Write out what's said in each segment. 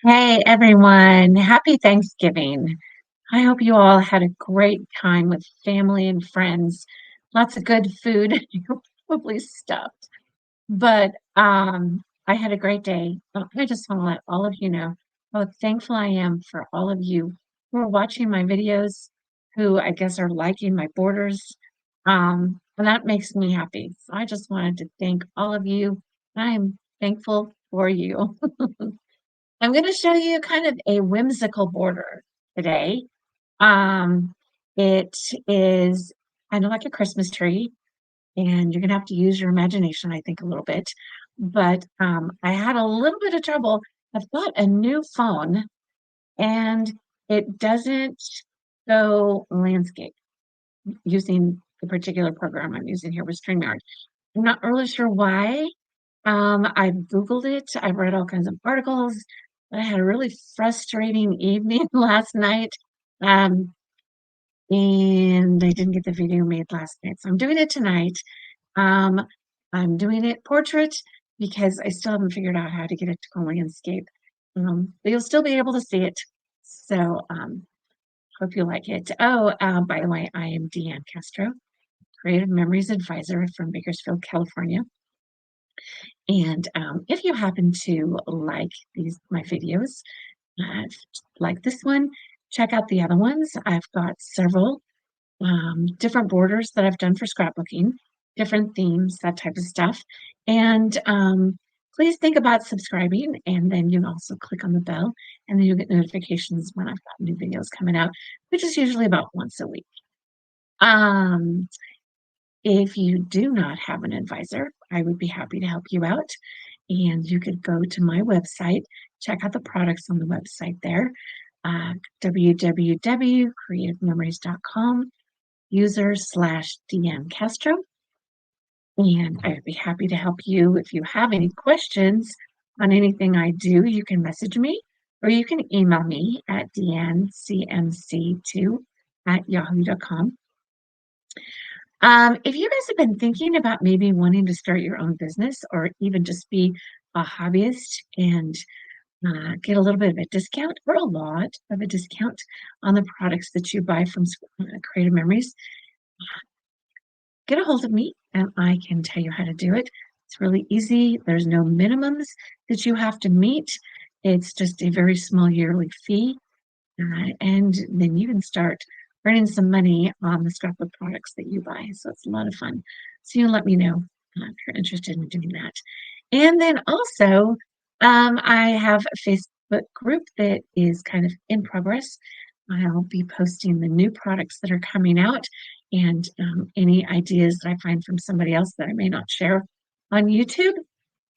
Hey everyone, happy Thanksgiving. I hope you all had a great time with family and friends. Lots of good food. You're probably stuffed. But I had a great day. I just want to let all of you know how thankful I am for all of you who are watching my videos, who I guess are liking my borders. And that makes me happy. So I just wanted to thank all of you. I'm thankful for you. I'm going to show you kind of a whimsical border today. Um, it is kind of like a Christmas tree, and you're going to have to use your imagination, I think, a little bit. But I had a little bit of trouble. I've got a new phone, and it doesn't go landscape using the particular program I'm using here with StreamYard. I'm not really sure why. I've Googled it. I've read all kinds of articles, but I had a really frustrating evening last night. Um, and I didn't get the video made last night. So I'm doing it tonight. Um, I'm doing it portrait because I still haven't figured out how to get it to go landscape. But you'll still be able to see it. So hope you like it. Oh, by the way, I am Deanne Castro, Creative Memories Advisor from Bakersfield, California. And if you happen to like my videos, uh, like this one, check out the other ones. I've got several different borders that I've done for scrapbooking, different themes, that type of stuff. And please think about subscribing, and then you can also click on the bell, and then you'll get notifications when I've got new videos coming out, which is usually about once a week. Um, if you do not have an advisor, I would be happy to help you out. And you could go to my website, check out the products on the website there, www.creativememories.com, user/DM Castro. And I would be happy to help you. If you have any questions on anything I do, you can message me or you can email me at dncmc2@yahoo.com. If you guys have been thinking about maybe wanting to start your own business or even just be a hobbyist and get a little bit of a discount or a lot of a discount on the products that you buy from Creative Memories, get a hold of me and I can tell you how to do it. It's really easy. There's no minimums that you have to meet. It's just a very small yearly fee. And then you can start earning some money on the scrapbook products that you buy. So it's a lot of fun. So you let me know if you're interested in doing that. And then also, I have a Facebook group that is kind of in progress. I'll be posting the new products that are coming out and any ideas that I find from somebody else that I may not share on YouTube.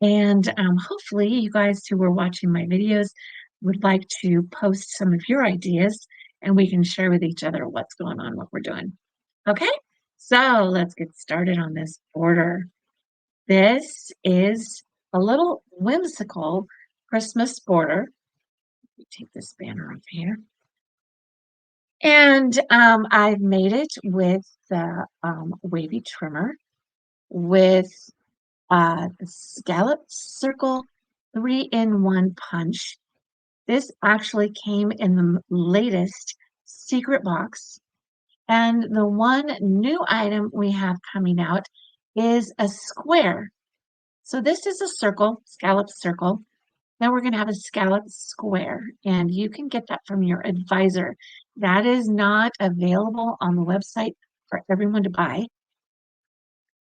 And hopefully, you guys who are watching my videos would like to post some of your ideas and we can share with each other what's going on, what we're doing. Okay, so let's get started on this border. This is a little whimsical Christmas border. Let me take this banner off here. And I've made it with the wavy trimmer with the Scallop Circle 3-in-1 punch. This actually came in the latest secret box. And the one new item we have coming out is a square. So this is a circle, scallop circle. Now we're going to have a scallop square, and you can get that from your advisor. That is not available on the website for everyone to buy,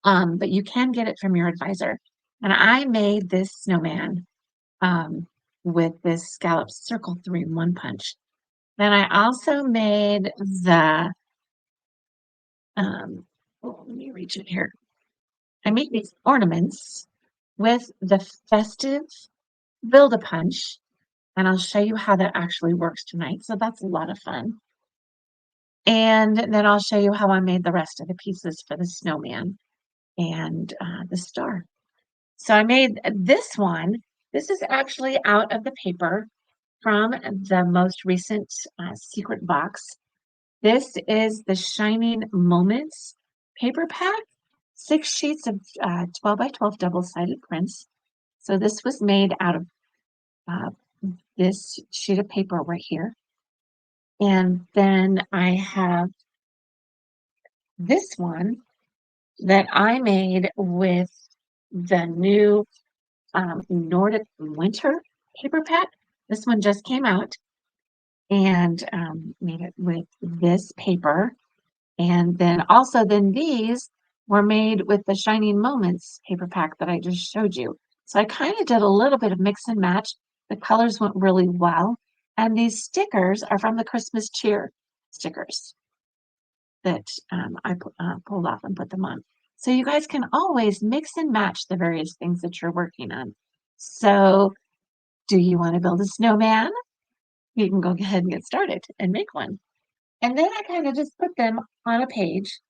but you can get it from your advisor. And I made this snowman um, with this scallop circle 3-in-1 punch. Then I also made the, let me reach it here. I made these ornaments with the Festive Build-A-Punch, and I'll show you how that actually works tonight. So that's a lot of fun. And then I'll show you how I made the rest of the pieces for the snowman and the star. So I made this one. This is actually out of the paper from the most recent secret box. This is the Shining Moments paper pack, 6 sheets of 12 by 12 double-sided prints. So this was made out of this sheet of paper right here. And then I have this one that I made with the new Nordic winter paper pack. This one just came out, and made it with this paper. And then also then these were made with the Shining Moments paper pack that I just showed you. So I kind of did a little bit of mix and match. The colors went really well. And these stickers are from the Christmas cheer stickers that pulled off and put them on. So you guys can always mix and match the various things that you're working on. So do you want to build a snowman? You can go ahead and get started and make one. And then I kind of just put them on a page.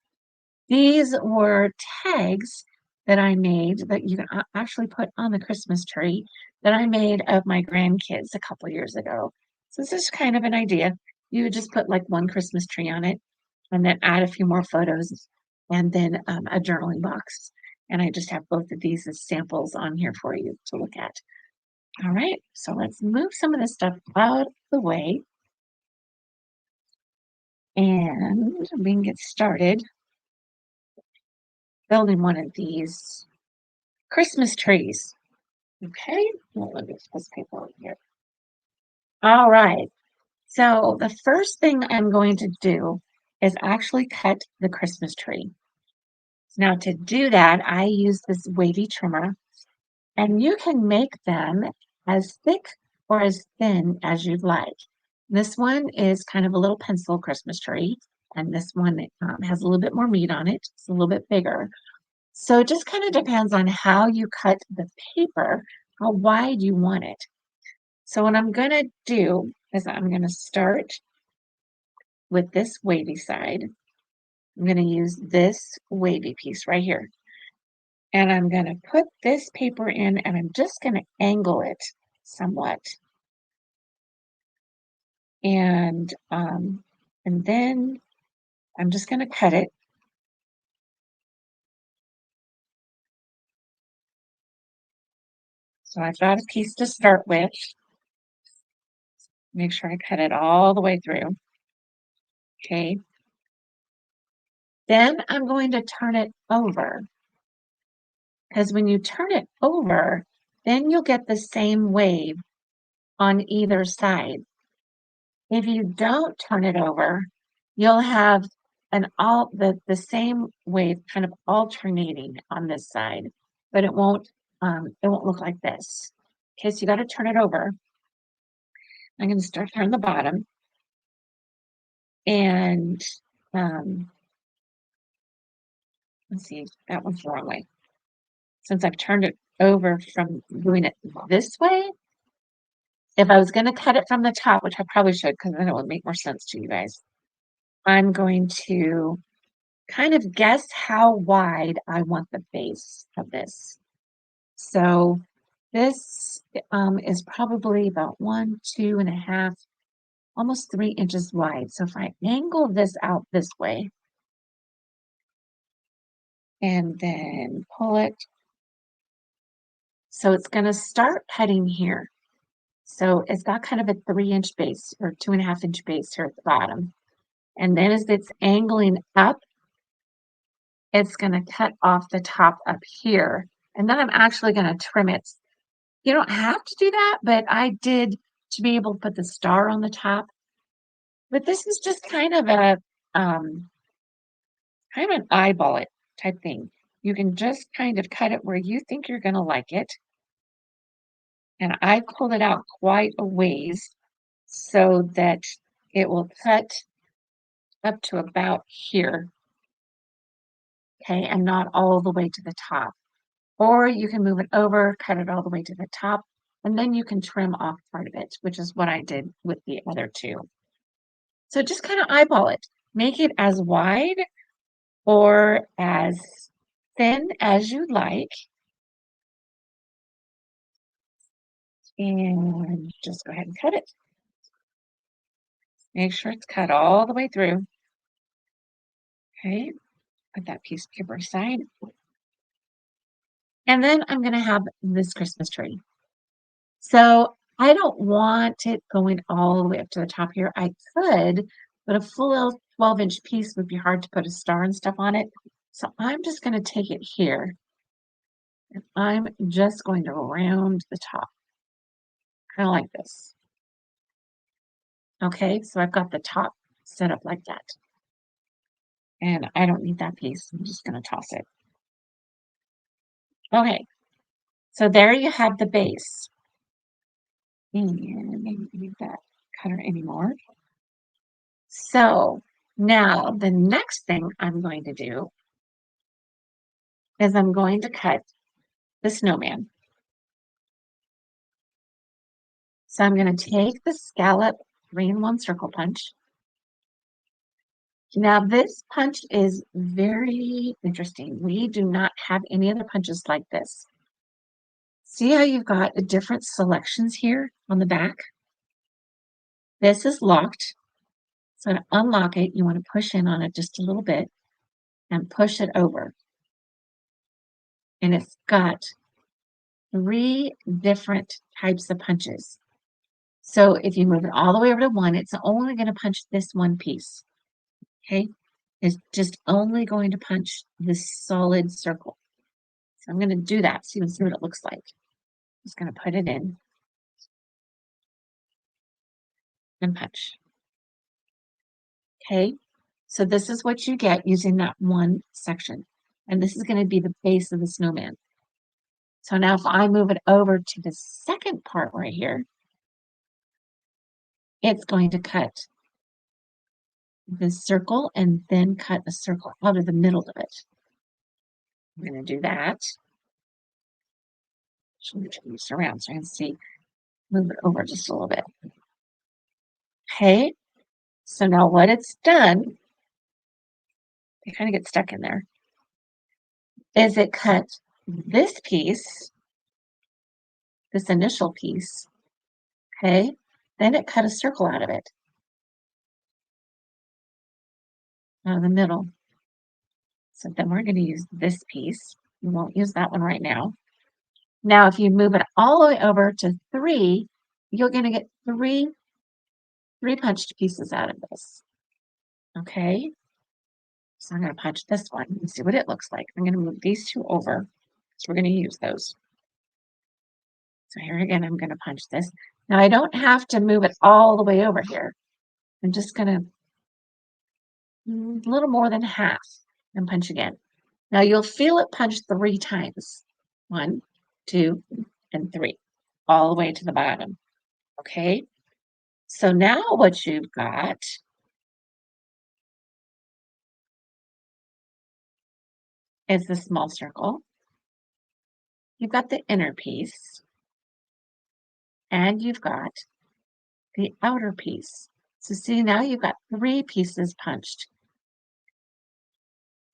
These were tags that I made that you can actually put on the Christmas tree that I made of my grandkids a couple years ago. So this is kind of an idea. You would just put like one Christmas tree on it and then add a few more photos and then a journaling box. And I just have both of these as samples on here for you to look at. All right, so let's move some of this stuff out of the way and we can get started building one of these Christmas trees. Okay, let me get this paper over here. All right, so the first thing I'm going to do is actually cut the Christmas tree. Now to do that, I use this wavy trimmer, and you can make them as thick or as thin as you'd like. This one is kind of a little pencil Christmas tree, and this one has a little bit more meat on it. It's a little bit bigger. So it just kind of depends on how you cut the paper, how wide you want it. So what I'm going to do is I'm going to start with this wavy side. I'm going to use this wavy piece right here. And I'm going to put this paper in and I'm just going to angle it somewhat. And then I'm just going to cut it. So I've got a piece to start with. Make sure I cut it all the way through. Okay. Then I'm going to turn it over. Because when you turn it over, then you'll get the same wave on either side. If you don't turn it over, you'll have the same wave kind of alternating on this side, but it won't look like this. Okay, so you got to turn it over. I'm going to start here on the bottom, and let's see, that one's the wrong way. Since I've turned it over from doing it this way, if I was going to cut it from the top, which I probably should because then it would make more sense to you guys, I'm going to kind of guess how wide I want the base of this. So this is probably about 1, 2.5, almost 3 inches wide. So if I angle this out this way and then pull it, so it's going to start heading here. So it's got kind of a 3-inch base or 2.5-inch base here at the bottom. And then as it's angling up, it's going to cut off the top up here. And then I'm actually going to trim it. You don't have to do that, but I did to be able to put the star on the top. But this is just kind of an eyeball it type thing. You can just kind of cut it where you think you're going to like it. And I pulled it out quite a ways so that it will cut up to about here. Okay, and not all the way to the top. Or you can move it over, cut it all the way to the top, and then you can trim off part of it, which is what I did with the other two. So just kind of eyeball it. Make it as wide or as thin as you like. And just go ahead and cut it. Make sure it's cut all the way through. Okay, put that piece of paper aside. And then I'm going to have this Christmas tree. So I don't want it going all the way up to the top here. I could, but a full 12-inch piece would be hard to put a star and stuff on it. So I'm just going to take it here and I'm just going to round the top, kind of like this. Okay, so I've got the top set up like that. And I don't need that piece. I'm just going to toss it. Okay, so there you have the base. And maybe we need that cutter anymore. So now the next thing I'm going to do is I'm going to cut the snowman. So I'm going to take the scallop 3-in-1 circle punch. Now this punch is very interesting. We do not have any other punches like this. See how you've got different selections here on the back? This is locked. So to unlock it, you want to push in on it just a little bit and push it over. And it's got 3 different types of punches. So if you move it all the way over to 1, it's only going to punch this one piece. Okay? It's just only going to punch this solid circle. So I'm going to do that so you can see what it looks like. Just going to put it in and punch. Okay? So this is what you get using that one section. And this is going to be the base of the snowman. So now if I move it over to the second part right here, it's going to cut this circle and then cut a circle out of the middle of it. I'm going to do that. Should we turn this around so I can see, move it over just a little bit. Okay, so now what it's done, they kind of get stuck in there, is it cut this piece, this initial piece, okay, then it cut a circle out of it, out of the middle. So then we're going to use this piece. We won't use that one right now. Now, if you move it all the way over to 3, you're going to get three punched pieces out of this. Okay, so I'm going to punch this one and see what it looks like. I'm going to move these 2 over, so we're going to use those. So here again, I'm going to punch this. Now I don't have to move it all the way over here. I'm just going to a little more than half and punch again. Now you'll feel it punch 3 times. 1, 2, and 3, all the way to the bottom. Okay, so now what you've got is the small circle. You've got the inner piece, and you've got the outer piece. So see, now you've got 3 pieces punched.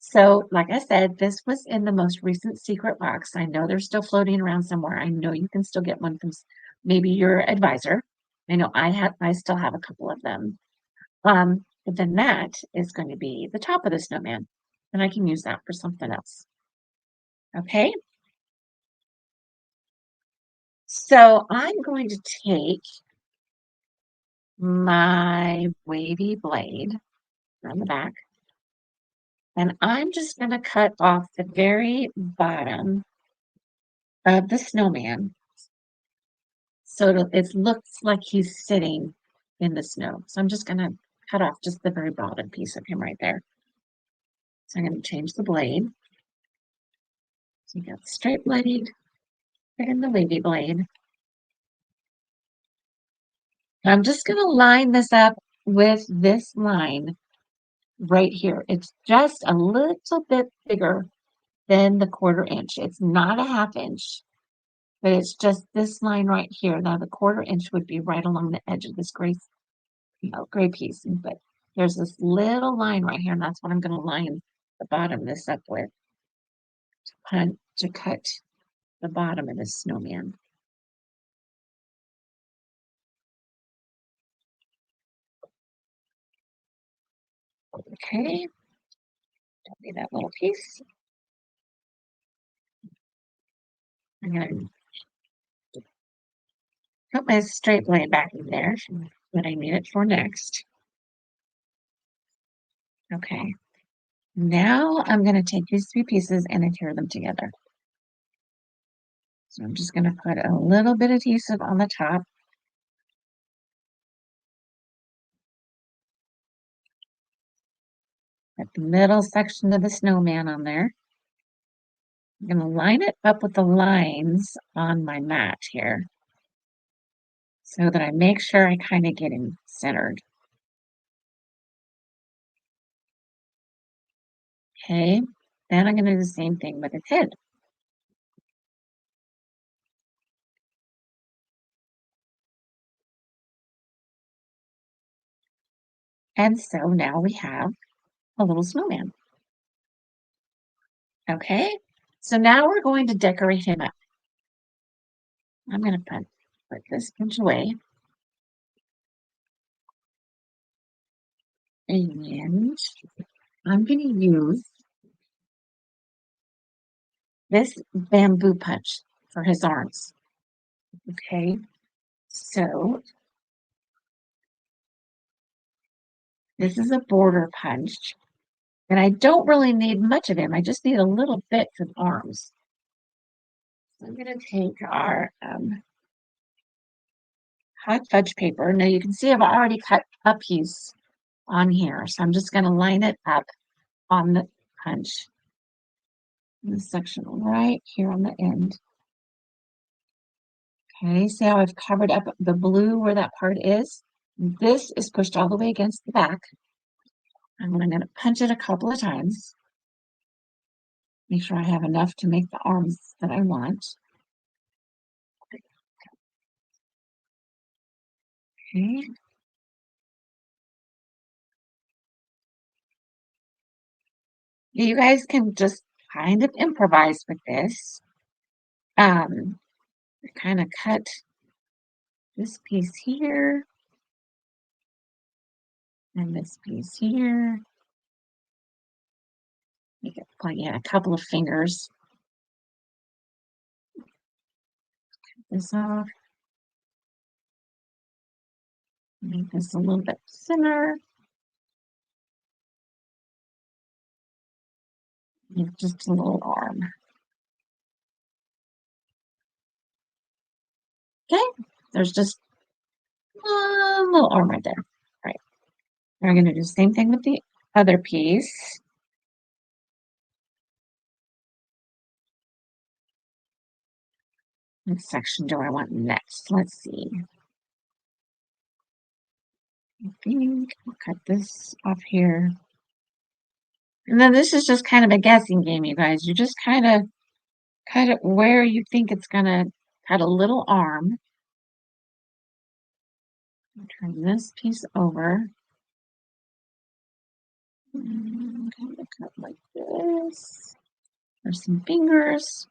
So, like I said, this was in the most recent secret box. I know they're still floating around somewhere. I know you can still get one from maybe your advisor. I know I still have a couple of them. But then that is going to be the top of the snowman, and I can use that for something else. Okay. So I'm going to take my wavy blade on the back, and I'm just going to cut off the very bottom of the snowman. So it looks like he's sitting in the snow. So I'm just going to cut off just the very bottom piece of him right there. So I'm going to change the blade. So you got the straight blade and the wavy blade. I'm just going to line this up with this line right here. It's just a little bit bigger than the 1/4 inch. It's not a 1/2 inch, but it's just this line right here. Now the 1/4 inch would be right along the edge of this gray piece, but there's this little line right here, and that's what I'm going to line the bottom of this up with to cut the bottom of this snowman. Okay, don't need that little piece. I'm going to Put my straight blade back in there, what I need it for next. Okay. Now I'm going to take these three pieces and adhere them together. So I'm just going to put a little bit of adhesive on the top. Put the middle section of the snowman on there. I'm going to line it up with the lines on my mat here so that I make sure I kind of get him centered. Okay, then I'm going to do the same thing with his head. And so now we have a little snowman. Okay, so now we're going to decorate him up. I'm going to put this bunch away. And I'm going to use this bamboo punch for his arms. Okay, so this is a border punch, and I don't really need much of him. I just need a little bit for the arms. So I'm going to take our hot fudge paper. Now you can see I've already cut a piece on here, so I'm just going to line it up on the punch in this section right here on the end. Okay, see how I've covered up the blue where that part is? This is pushed all the way against the back. And I'm going to punch it a couple of times. Make sure I have enough to make the arms that I want. Okay. You guys can just kind of improvise with this. Kind of cut this piece here and this piece here. Make it like a couple of fingers. Cut this off. Make this a little bit thinner. Make just a little arm. Okay, there's just one little arm right there. All right. We're going to do the same thing with the other piece. What section do I want next? Let's see. I think I'll cut this off here. And then this is just kind of a guessing game, you guys. You just kind of cut it where you think it's going to cut a little arm. Turn this piece over. And kind of cut like this. There's some fingers.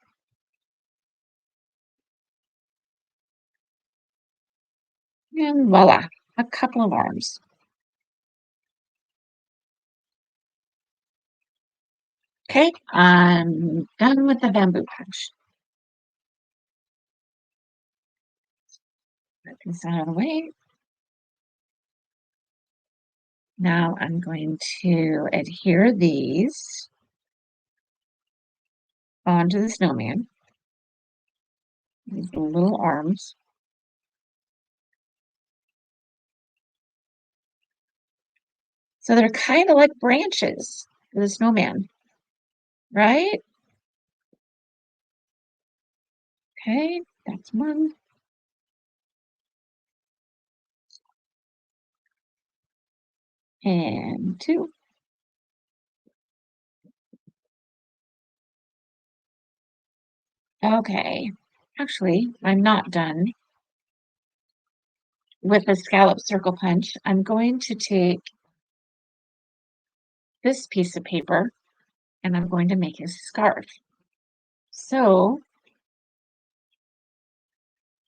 And voila, a couple of arms. Okay, I'm done with the bamboo punch. Put this out of the way. Now I'm going to adhere these onto the snowman. These little arms. So they're kind of like branches for the snowman, right? Okay, that's one. And two. Okay, actually, I'm not done with the scallop circle punch. I'm going to take this piece of paper and I'm going to make a scarf. So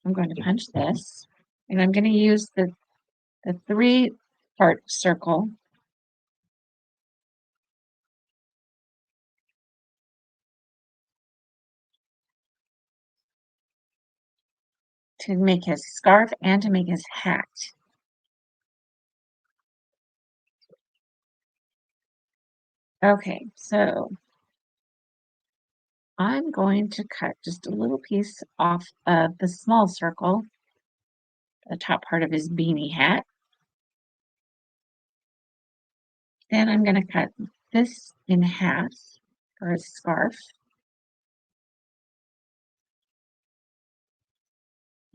I'm going to punch this and I'm going to use the 3-part circle to make his scarf and to make his hat. Okay, so I'm going to cut just a little piece off of the small circle, the top part of his beanie hat. Then I'm going to cut this in half for his scarf.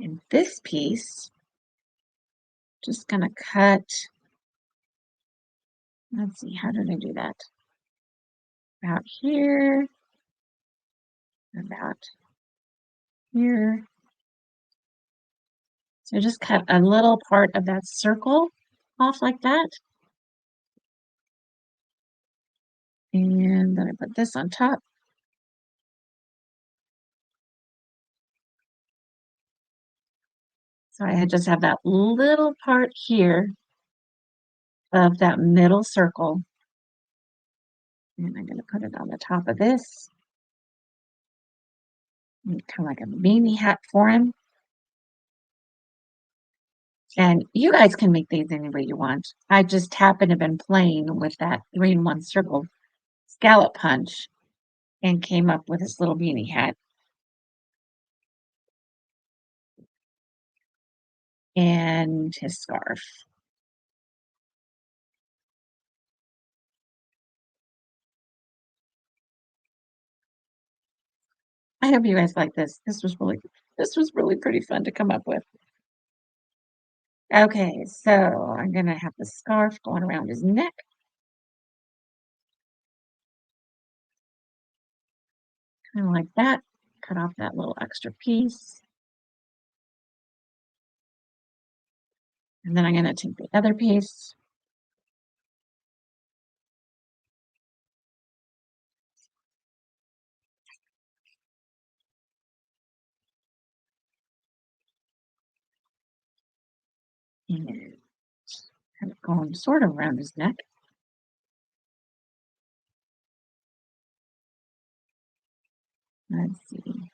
And this piece, just going to cut, let's see, how did I do that? About here, about here. So just cut a little part of that circle off like that. And then I put this on top. So I just have that little part here of that middle circle. And I'm going to put it on the top of this. Kind of like a beanie hat for him. And you guys can make these any way you want. I just happen to have been playing with that 3-in-1 circle scallop punch and came up with this little beanie hat. And his scarf. I hope you guys like this. This was really pretty fun to come up with. Okay, so I'm gonna have the scarf going around his neck. Kind of like that. Cut off that little extra piece. And then I'm gonna take the other piece. And kind of going sort of around his neck. Let's see.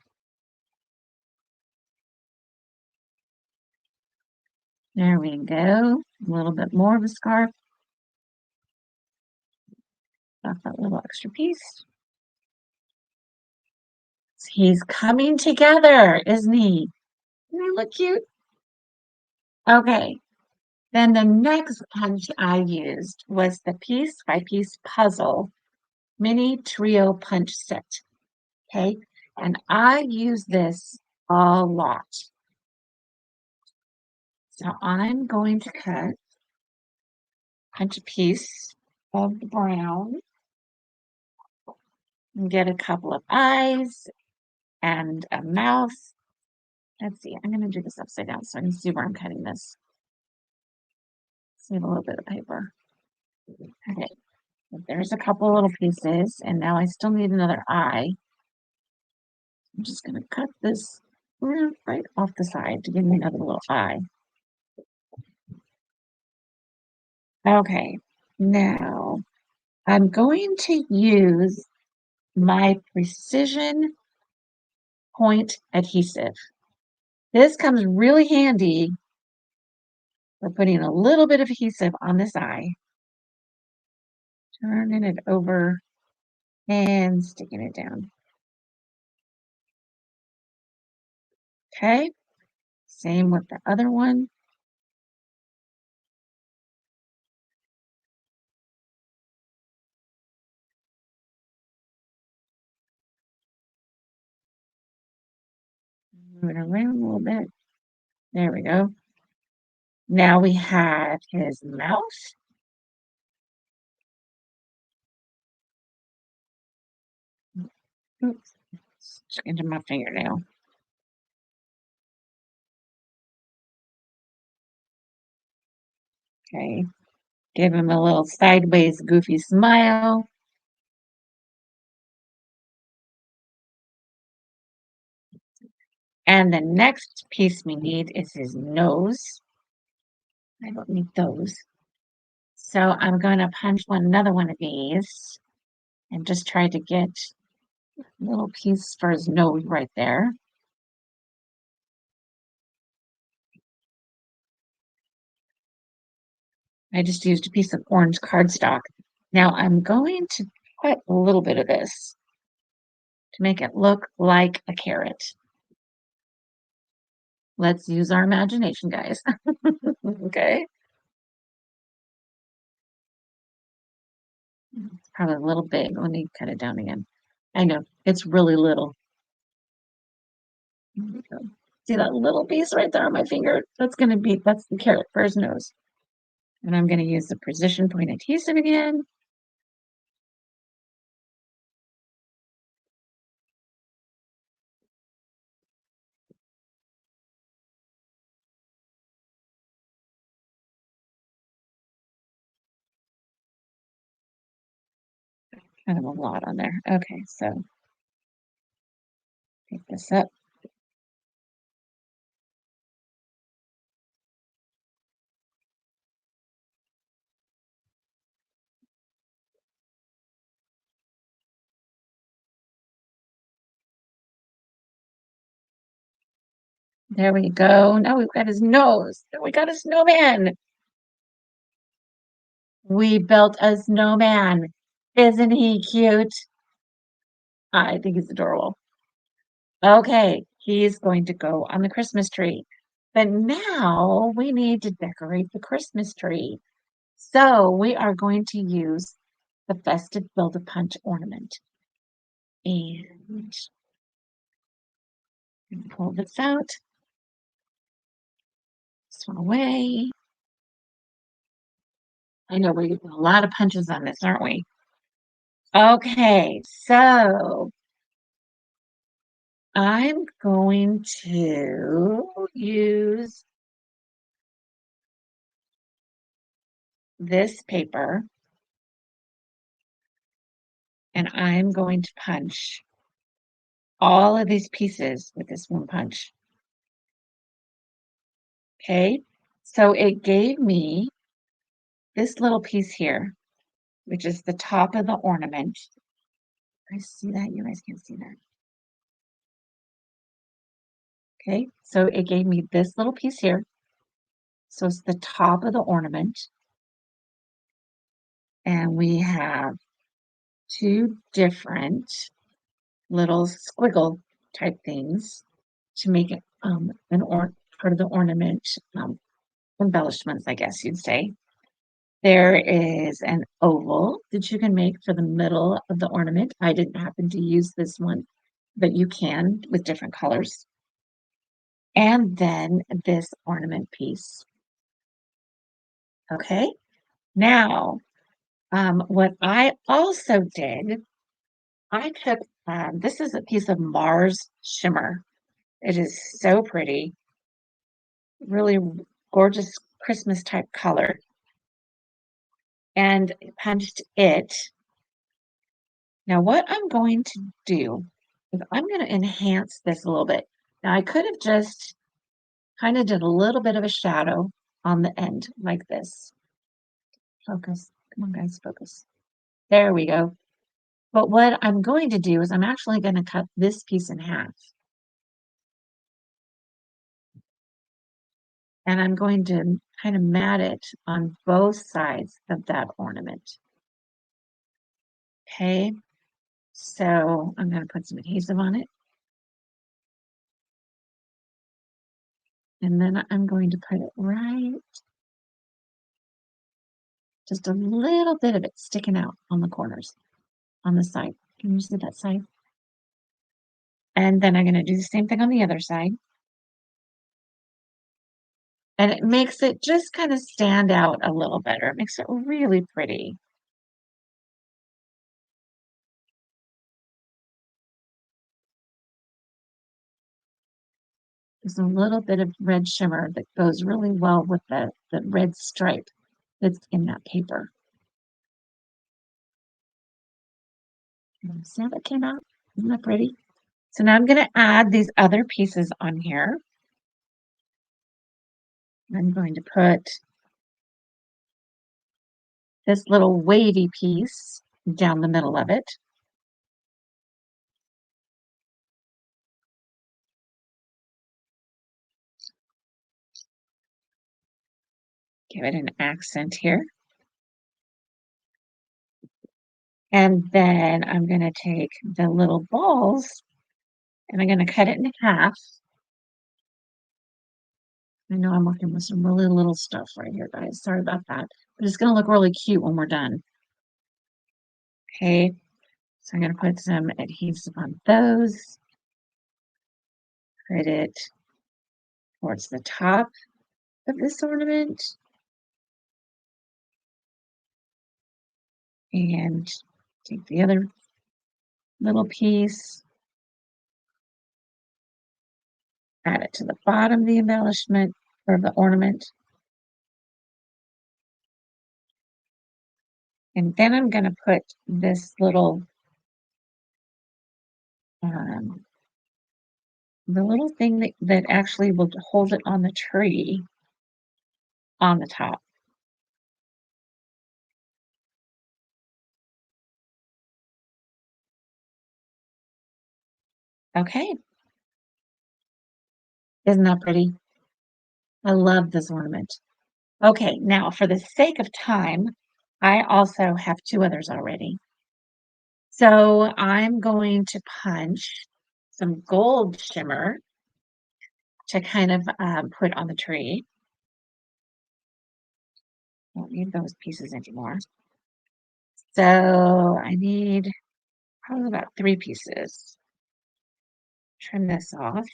There we go. A little bit more of a scarf. Off that little extra piece. He's coming together, isn't he? Doesn't he look cute? Okay. Then the next punch I used was the piece by piece puzzle mini trio punch set. Okay. And I use this a lot. So I'm going to punch a piece of the brown and get a couple of eyes and a mouth. Let's see, I'm going to do this upside down so I can see where I'm cutting this. Save a little bit of paper. Okay, so there's a couple little pieces, and now I still need another eye. I'm just going to cut this right off the side to give me another little eye. Okay, now I'm going to use my precision point adhesive. This comes really handy for putting a little bit of adhesive on this eye, turning it over and sticking it down. Okay, same with the other one. Move it around a little bit. There we go. Now we have his mouth. Oops, stuck into my fingernail. Okay, give him a little sideways goofy smile. And the next piece we need is his nose. I don't need those. So I'm going to punch another one of these and just try to get a little piece for his nose right there. I just used a piece of orange cardstock. Now I'm going to put a little bit of this to make it look like a carrot. Let's use our imagination, guys. Okay. It's probably a little big. Let me cut it down again. I know it's really little. There we go. See that little piece right there on my finger? That's the carrot for his nose. And I'm going to use the precision point adhesive again. Kind of a lot on there. Okay, so pick this up. There we go. Now we've got his nose. We got a snowman. We built a snowman. Isn't he cute? I think he's adorable. Okay, he's going to go on the Christmas tree. But now we need to decorate the Christmas tree. So we are going to use the Festive Build-A-Punch ornament. And pull this out. This one away. I know we're getting a lot of punches on this, aren't we? Okay, so I'm going to use this paper and I'm going to punch all of these pieces with this one punch. Okay, so it gave me this little piece here, which is the top of the ornament. I see that? You guys can't see that. Okay, so it gave me this little piece here. So it's the top of the ornament. And we have two different little squiggle type things to make it part of the ornament embellishments, I guess you'd say. There is an oval that you can make for the middle of the ornament. I didn't happen to use this one, but you can with different colors. And then this ornament piece. Okay, now what I also did, I took this is a piece of Mars shimmer. It is so pretty, really gorgeous Christmas type color. And punched it. Now, what I'm going to do is I'm going to enhance this a little bit. Now, I could have just kind of did a little bit of a shadow on the end like this. Focus. Come on, guys, focus. There we go. But what I'm going to do is I'm actually going to cut this piece in half. And I'm going to kind of mat it on both sides of that ornament. Okay, so I'm going to put some adhesive on it. And then I'm going to put it right, just a little bit of it sticking out on the corners, on the side. Can you see that side? And then I'm going to do the same thing on the other side. And it makes it just kind of stand out a little better. It makes it really pretty. There's a little bit of red shimmer that goes really well with the red stripe that's in that paper. See how that came out? Isn't that pretty? So now I'm going to add these other pieces on here. I'm going to put this little wavy piece down the middle of it. Give it an accent here. And then I'm going to take the little balls and I'm going to cut it in half. I know I'm working with some really little stuff right here, guys. Sorry about that. But it's going to look really cute when we're done. Okay, so I'm going to put some adhesive on those. Put it towards the top of this ornament. And take the other little piece, add it to the bottom of the embellishment or the ornament. And then I'm going to put this little, the little thing that actually will hold it on the tree on the top. Okay. Isn't that pretty? I love this ornament. Okay, now for the sake of time, I also have two others already. So I'm going to punch some gold shimmer to kind of put on the tree. Don't need those pieces anymore. So I need probably about 3 pieces. Trim this off.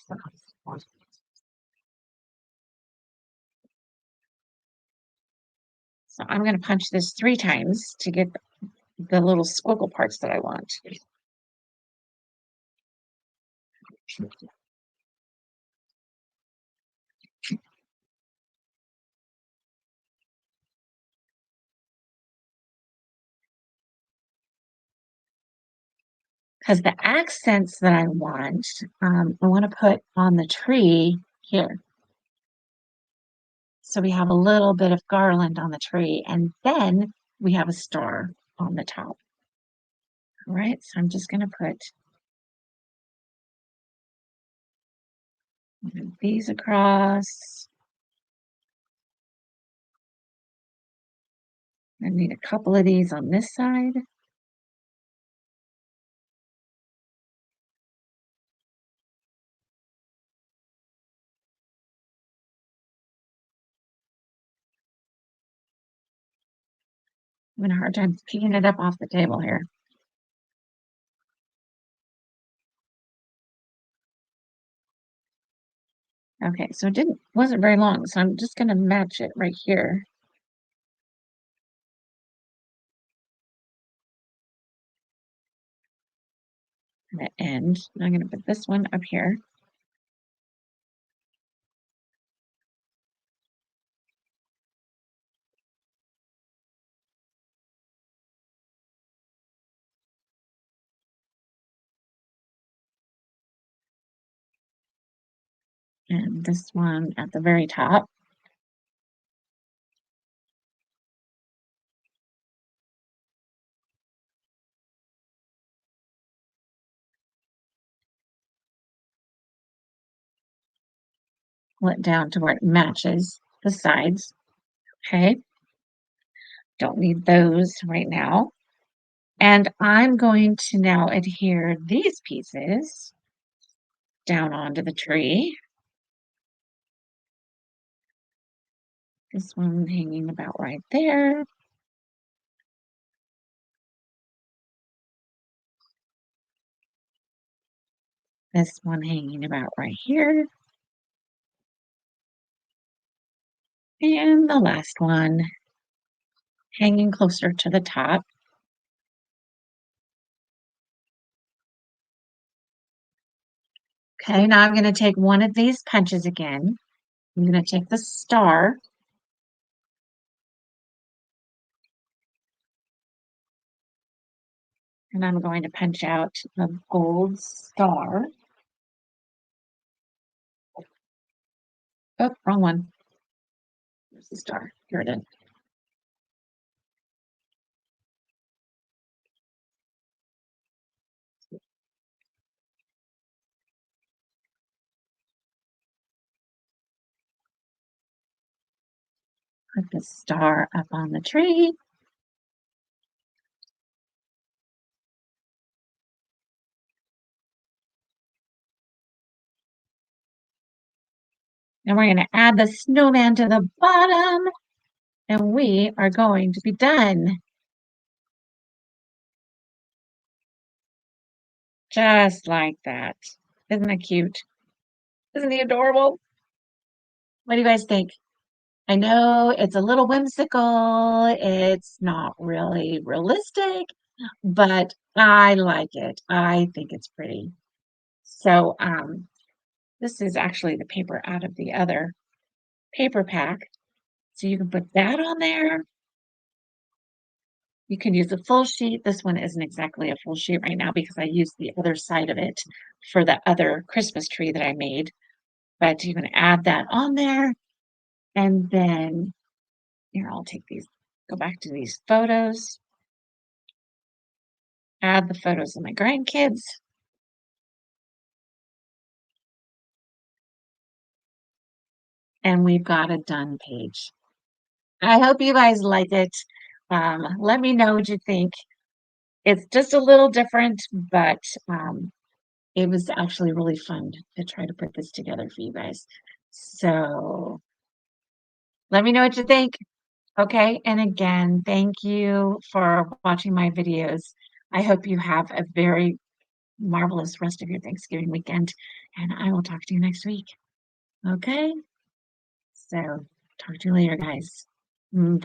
So I'm going to punch this 3 times to get the little squiggle parts that I want. Because the accents that I want to put on the tree here. So we have a little bit of garland on the tree, and then we have a star on the top. All right, so I'm just going to put these across. I need a couple of these on this side. I'm having a hard time picking it up off the table here. Okay, so it wasn't very long, so I'm just gonna match it right here. The end. I'm gonna put this one up here. And this one at the very top. Pull it down to where it matches the sides. Okay. Don't need those right now. And I'm going to now adhere these pieces down onto the tree. This one hanging about right there. This one hanging about right here. And the last one hanging closer to the top. Okay, now I'm going to take one of these punches again. I'm going to take the star. And I'm going to punch out the gold star. Oh, wrong one. Where's the star? Here it is. Put the star up on the tree. And we're going to add the snowman to the bottom. And we are going to be done. Just like that. Isn't that cute? Isn't he adorable? What do you guys think? I know it's a little whimsical. It's not really realistic, but I like it. I think it's pretty. So, this is actually the paper out of the other paper pack. So you can put that on there. You can use a full sheet. This one isn't exactly a full sheet right now because I used the other side of it for the other Christmas tree that I made. But you can add that on there. And then here, I'll take these, go back to these photos, add the photos of my grandkids. And we've got a done page. I hope you guys like it. Let me know what you think. It's just a little different, but it was actually really fun to try to put this together for you guys. So let me know what you think. Okay. And again, thank you for watching my videos. I hope you have a very marvelous rest of your Thanksgiving weekend, and I will talk to you next week. Okay. So talk to you later, guys.